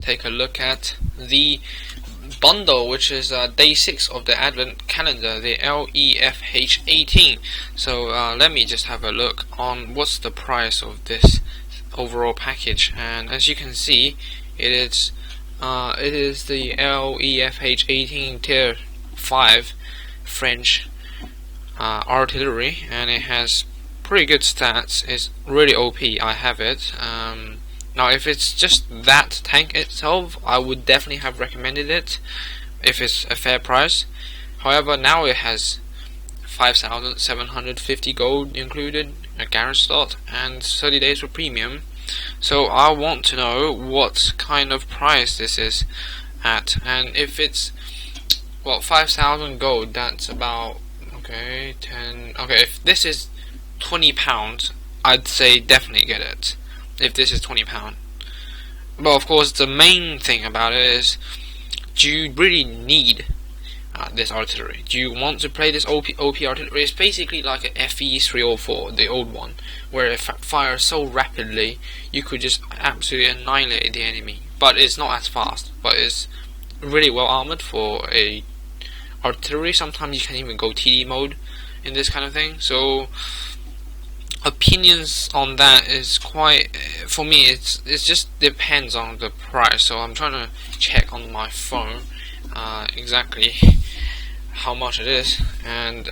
take a look at the bundle, which is day 6 of the Advent calendar, the LEFH18. So let me just have a look on what's the price of this overall package. And as you can see, it is the LEFH18 tier 5 French artillery, and it has pretty good stats. It's really OP. I have it. Now if it's just that tank itself, I would definitely have recommended it if it's a fair price. However, now it has 5,750 gold included, a garage slot, and 30 days for premium. So I want to know what kind of price this is at, and if it's 5,000 gold, that's about if this is £20, I'd say definitely get it if this is £20. But of course, the main thing about it is, do you really need this artillery? Do you want to play this OP artillery? It's basically like an FE304, the old one, where it fires so rapidly you could just absolutely annihilate the enemy. But it's not as fast, but it's really well armored for a artillery. Sometimes you can even go TD mode in this kind of thing. So opinions on that is quite, for me, it just depends on the price. So I'm trying to check on my phone exactly how much it is, and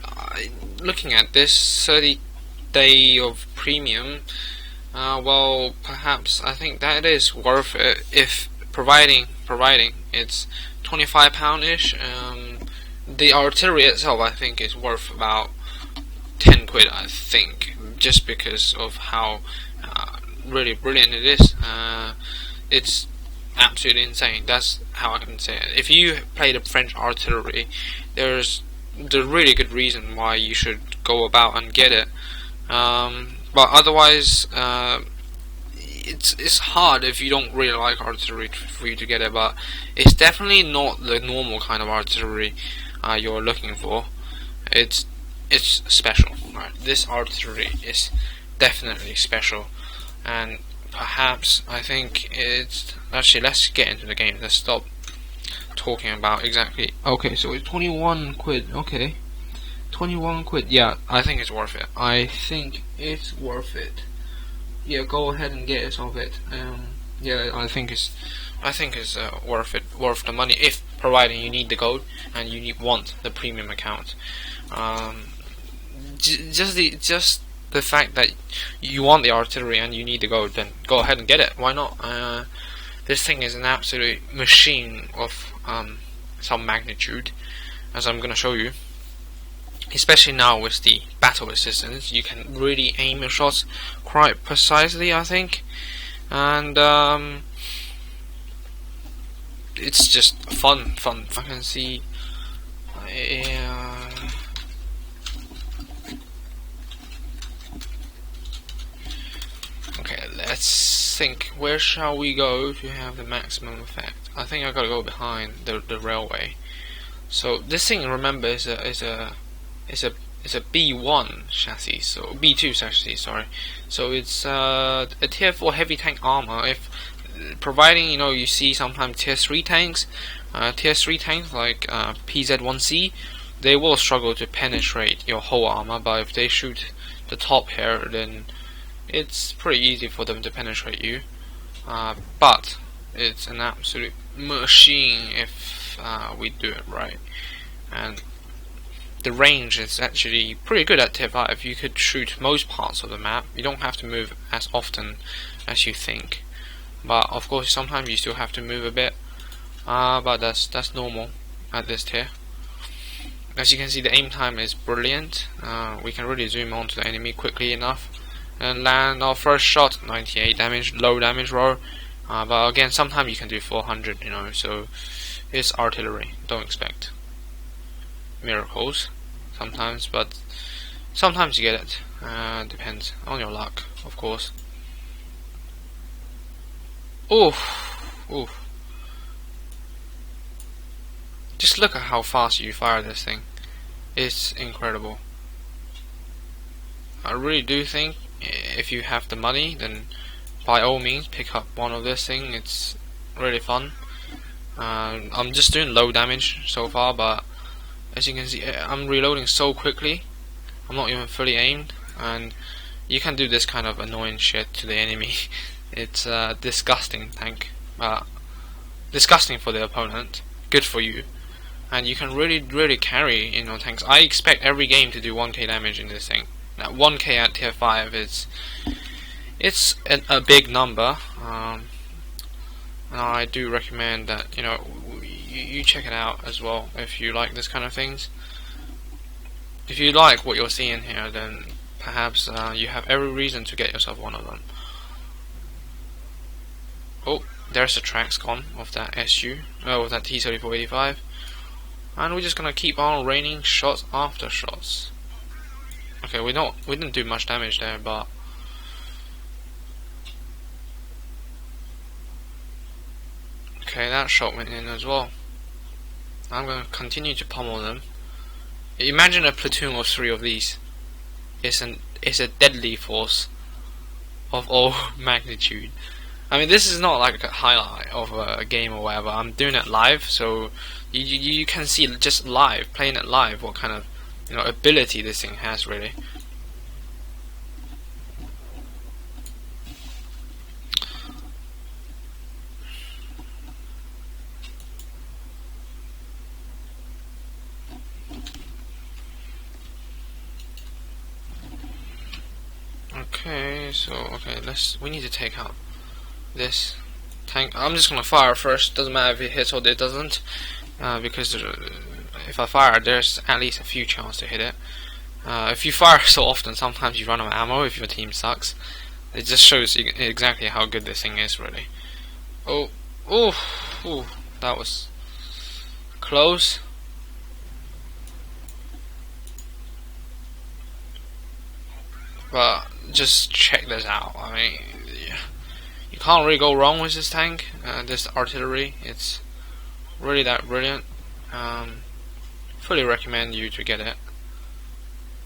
looking at this 30 day of premium, well, perhaps I think that it is worth it, if providing it's £25-ish. The artillery itself, I think, is worth about 10 quid, I think, just because of how really brilliant it is. It's absolutely insane. That's how I can say it. If you play the French artillery, there's the really good reason why you should go about and get it. But otherwise, it's hard if you don't really like artillery for you to get it. But it's definitely not the normal kind of artillery you're looking for. It's special, right? This artillery is definitely special, and perhaps I think it's actually, let's get into the game. Let's stop talking about exactly. Okay, so it's 21 quid. Okay, 21 quid. Yeah, I think it's worth it. I think it's worth it. Yeah, go ahead and get yourself it. Yeah, I think it's worth it, worth the money, if providing you need the gold and you want the premium account. Just the fact that you want the artillery and you need the gold, then go ahead and get it. Why not? This thing is an absolute machine of some magnitude, as I'm gonna show you. Especially now with the battle assistance, you can really aim your shots quite precisely, I think, and it's just fun. I can see. Okay, let's think. Where shall we go to have the maximum effect? I think I gotta go behind the railway. So this thing, remember, is a B1 chassis, so B2 chassis. Sorry. So it's a tier 4 heavy tank armor. If providing you see sometimes tier 3 tanks, like PZ1C, they will struggle to penetrate your whole armor. But if they shoot the top here, then it's pretty easy for them to penetrate you. But it's an absolute machine if we do it right. And the range is actually pretty good at tier 5. You could shoot most parts of the map. You don't have to move as often as you think. But of course, sometimes you still have to move a bit. But that's normal at this tier. As you can see, the aim time is brilliant. We can really zoom onto the enemy quickly enough and land our first shot. 98 damage, low damage roll. But again, sometimes you can do 400. So it's artillery. Don't expect miracles sometimes, but sometimes you get it. Depends on your luck, of course. Oof. Just look at how fast you fire this thing. It's incredible. I really do think if you have the money, then by all means pick up one of this thing. It's really fun. I'm just doing low damage so far, but as you can see, I'm reloading so quickly. I'm not even fully aimed, and you can do this kind of annoying shit to the enemy. It's disgusting tank, disgusting for the opponent, good for you, and you can really carry tanks. I expect every game to do 1k damage in this thing. Now 1k at tier 5 it's a big number, and I do recommend that you check it out as well if you like this kind of things. If you like what you're seeing here, then perhaps you have every reason to get yourself one of them. Oh, there's the tracks gone of that SU, of that T-3485, and we're just gonna keep on raining shots after shots. Okay, we didn't do much damage there, but okay, that shot went in as well. I'm gonna continue to pummel them. Imagine a platoon of 3 of these. It's a deadly force of all magnitude. I mean, this is not like a highlight of a game or whatever. I'm doing it live, so you can see just live, playing it live, what kind of ability this thing has really. Okay, so we need to take out this tank. I'm just gonna fire first. Doesn't matter if it hits or it doesn't, because if I fire, there's at least a few chances to hit it. If you fire so often, sometimes you run out of ammo if your team sucks. It just shows exactly how good this thing is, really. Oh, that was close. But just check this out. I mean, you can't really go wrong with this tank. This artillery, it's really that brilliant. Fully recommend you to get it,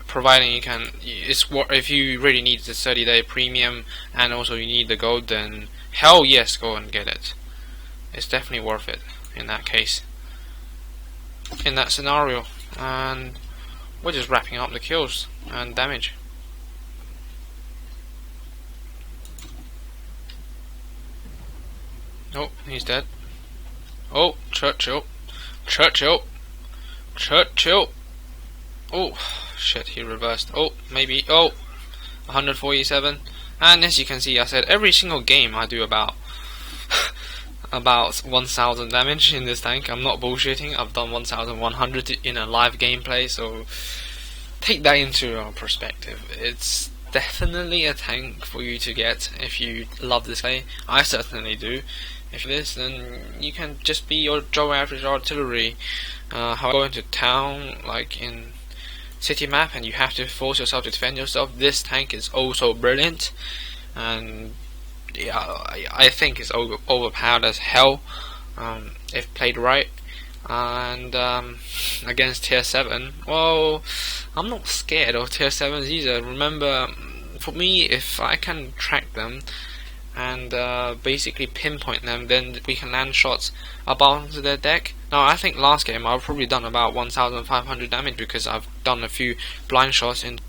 providing you can. If you really need the 30-day premium and also you need the gold, then hell yes, go and get it. It's definitely worth it in that case, in that scenario. And we're just wrapping up the kills and damage. Oh, he's dead. Oh, Churchill. Oh, shit, he reversed. Oh, maybe. Oh, 147. And as you can see, I said every single game I do about 1,000 damage in this tank. I'm not bullshitting. I've done 1,100 in a live gameplay, so take that into perspective. It's definitely a tank for you to get if you love this play. I certainly do. If it is, then you can just be your Joe average artillery. How go into town, like in city map, and you have to force yourself to defend yourself. This tank is also brilliant, and yeah, I think it's overpowered as hell if played right. And against tier 7, well, I'm not scared of tier 7s either. Remember, for me, if I can track them and basically pinpoint them, then we can land shots above their deck. Now, I think last game I've probably done about 1,500 damage because I've done a few blind shots in